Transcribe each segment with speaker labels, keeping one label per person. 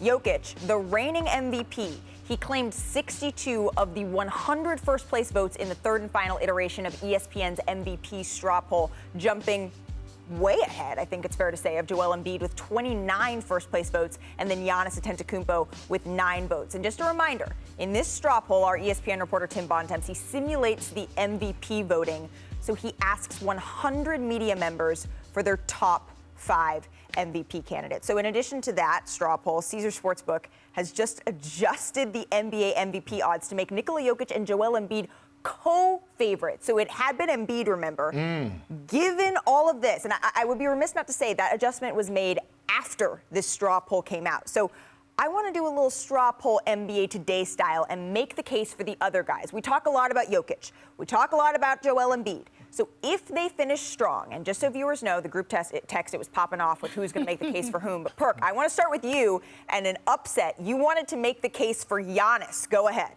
Speaker 1: Jokic, the reigning MVP, he claimed 62 of the 100 first-place votes in the third and final iteration of ESPN's MVP straw poll, jumping way ahead, I think it's fair to say, of Joel Embiid with 29 first-place votes, and then Giannis Antetokounmpo with 9 votes. And just a reminder, in this straw poll, our ESPN reporter Tim Bontemps, he simulates the MVP voting. So he asks 100 media members for their top 5 MVP candidates. So in addition to that straw poll, Caesar Sportsbook has just adjusted the NBA MVP odds to make Nikola Jokic and Joel Embiid co-favorites. So it had been Embiid, remember. Given all of this, and I would be remiss not to say that adjustment was made after this straw poll came out. So I want to do a little straw poll NBA Today style and make the case for the other guys. We talk a lot about Jokic. We talk a lot about Joel Embiid. So if they finish strong, and just so viewers know, the group text, it was popping off with who's going to make the case for whom. But Perk, I want to start with you and an upset. You wanted to make the case for Giannis. Go ahead.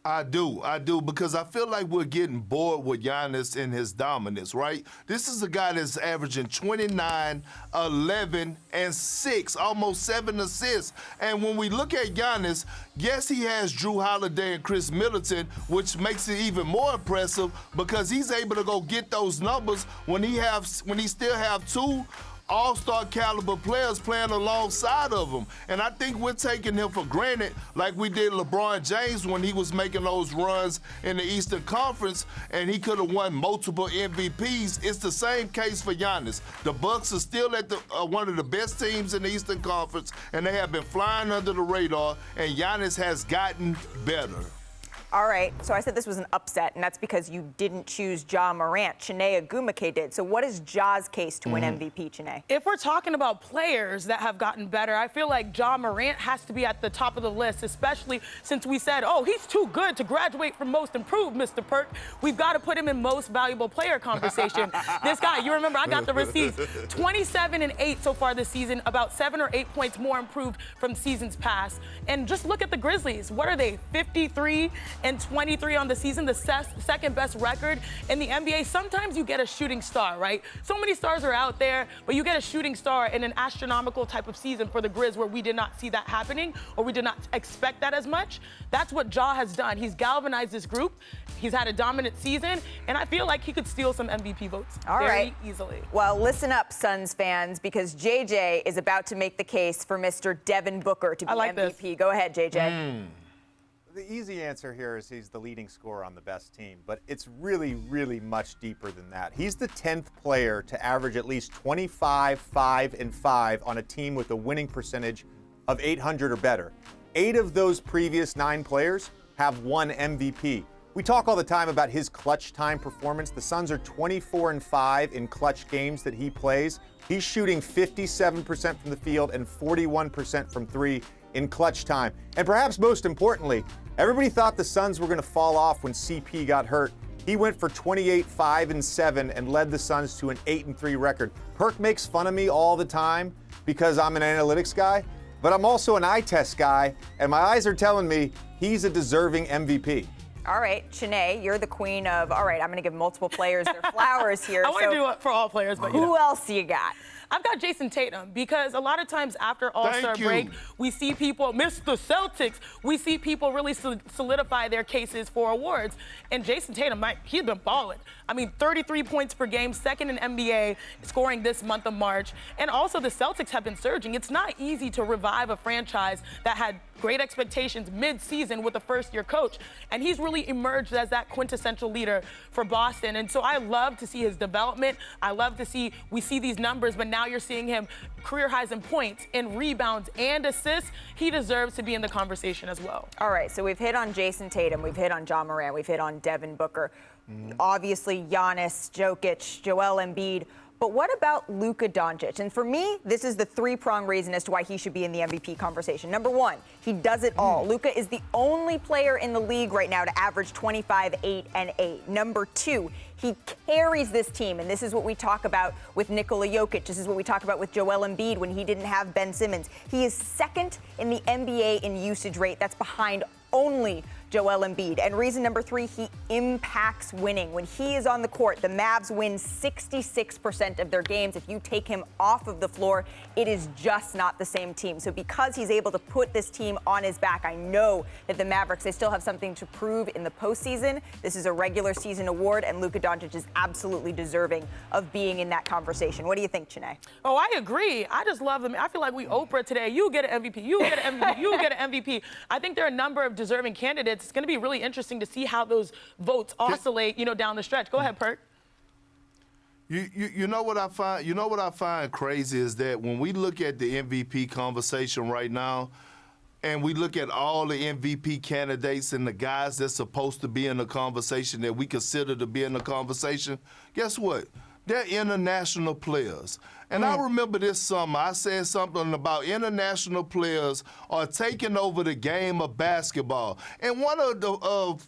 Speaker 2: I do, because I feel like we're getting bored with Giannis and his dominance, right? This is a guy that's averaging 29, 11, and 6, almost 7 assists. And when we look at Giannis, yes, he has Drew Holiday and Chris Middleton, which makes it even more impressive because he's able to go get those numbers when he still have 2 all-star caliber players playing alongside of him. And I think we're taking him for granted like we did LeBron James when he was making those runs in the Eastern Conference and he could have won multiple MVPs. It's the same case for Giannis. The Bucks are still at one of the best teams in the Eastern Conference, and they have been flying under the radar, and Giannis has gotten better.
Speaker 1: All right, so I said this was an upset, and that's because you didn't choose Ja Morant. Chiney Agumake did. So what is Ja's case to win MVP, Chiney?
Speaker 3: If we're talking about players that have gotten better, I feel like Ja Morant has to be at the top of the list, especially since we said, oh, he's too good to graduate from most improved, Mr. Perk. We've got to put him in most valuable player conversation. This guy, you remember, I got the receipts. 27 and 8 so far this season, about 7 or 8 points more improved from seasons past. And just look at the Grizzlies. What are they, 53 and 23 on the season, the second best record in the NBA. Sometimes you get a shooting star, right? So many stars are out there, but you get a shooting star in an astronomical type of season for the Grizz where we did not see that happening or we did not expect that as much. That's what Ja has done. He's galvanized this group. He's had a dominant season, and I feel like he could steal some MVP votes very easily.
Speaker 1: Well, listen up, Suns fans, because JJ is about to make the case for Mr. Devin Booker to be MVP. This. Go ahead, JJ.
Speaker 4: The easy answer here is he's the leading scorer on the best team, but it's really, really much deeper than that. He's the 10th player to average at least 25, 5, and 5 on a team with a winning percentage of 800 or better. 8 of those previous 9 players have won MVP. We talk all the time about his clutch time performance. The Suns are 24 and 5 in clutch games that he plays. He's shooting 57% from the field and 41% from 3 in clutch time. And perhaps most importantly, everybody thought the Suns were going to fall off when CP got hurt. He went for 28, 5, and 7 and led the Suns to an 8-3 record. Perk makes fun of me all the time because I'm an analytics guy, but I'm also an eye test guy, and my eyes are telling me he's a deserving MVP.
Speaker 1: All right, Chiney, you're the queen of, all right, I'm going to give multiple players their flowers here.
Speaker 3: I want to do it for all players, but
Speaker 1: who else you got?
Speaker 3: I've got Jason Tatum because a lot of times after All-Star break, we see people, Mr. Celtics, we see people really solidify their cases for awards. And Jason Tatum, he's been balling. I mean, 33 points per game, second in NBA, scoring this month of March. And also the Celtics have been surging. It's not easy to revive a franchise that had great expectations mid-season with a first-year coach. And he's really emerged as that quintessential leader for Boston. And so I love to see his development. I love to see, we see these numbers, but now you're seeing him career highs in points, in rebounds, and assists. He deserves to be in the conversation as well.
Speaker 1: All right, so we've hit on Jason Tatum, we've hit on Ja Morant, we've hit on Devin Booker. Obviously, Giannis, Jokic, Joel Embiid. But what about Luka Doncic? And for me, this is the 3-prong reason as to why he should be in the MVP conversation. Number 1, he does it all. Luka is the only player in the league right now to average 25, 8, and 8. Number 2, he carries this team, and this is what we talk about with Nikola Jokic. This is what we talk about with Joel Embiid when he didn't have Ben Simmons. He is second in the NBA in usage rate. That's behind only Joel Embiid. And reason number 3, he impacts winning. When he is on the court, the Mavs win 66% of their games. If you take him off of the floor, it is just not the same team. So because he's able to put this team on his back, I know that the Mavericks, they still have something to prove in the postseason. This is a regular season award, and Luka Doncic is absolutely deserving of being in that conversation. What do you think, Chene?
Speaker 3: Oh, I agree. I just love them. I feel like we Oprah today. You get an MVP. You get an MVP. You get an MVP. I think there are a number of deserving candidates. It's going to be really interesting to see how those votes oscillate, down the stretch. Go ahead, Perk.
Speaker 2: You know what I find? You know what I find crazy is that when we look at the MVP conversation right now, and we look at all the MVP candidates and the guys that's supposed to be in the conversation that we consider to be in the conversation, guess what? They're international players. And I remember this summer, I said something about international players are taking over the game of basketball. And one of the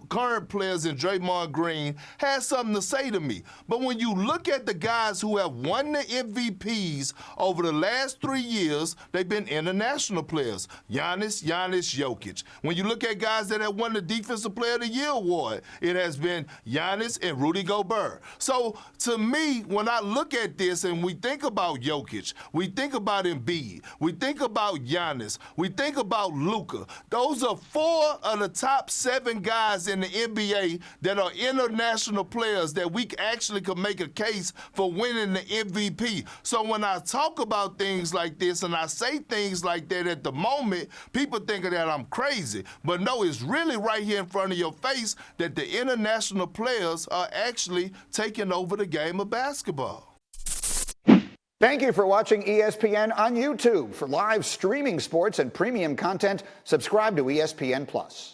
Speaker 2: current players in Draymond Green has something to say to me. But when you look at the guys who have won the MVPs over the last 3 years, they've been international players. Giannis, Jokic. When you look at guys that have won the Defensive Player of the Year award, it has been Giannis and Rudy Gobert. So to me, when I look at this and we think about Jokic, we think about Embiid, we think about Giannis, we think about Luka. Those are 4 of the top 7 guys in the NBA that are international players that we actually could make a case for winning the MVP. So when I talk about things like this and I say things like that at the moment, people think that I'm crazy. But no, it's really right here in front of your face that the international players are actually taking over the game of basketball.
Speaker 5: Thank you for watching ESPN on YouTube. For live streaming sports and premium content, subscribe to ESPN+.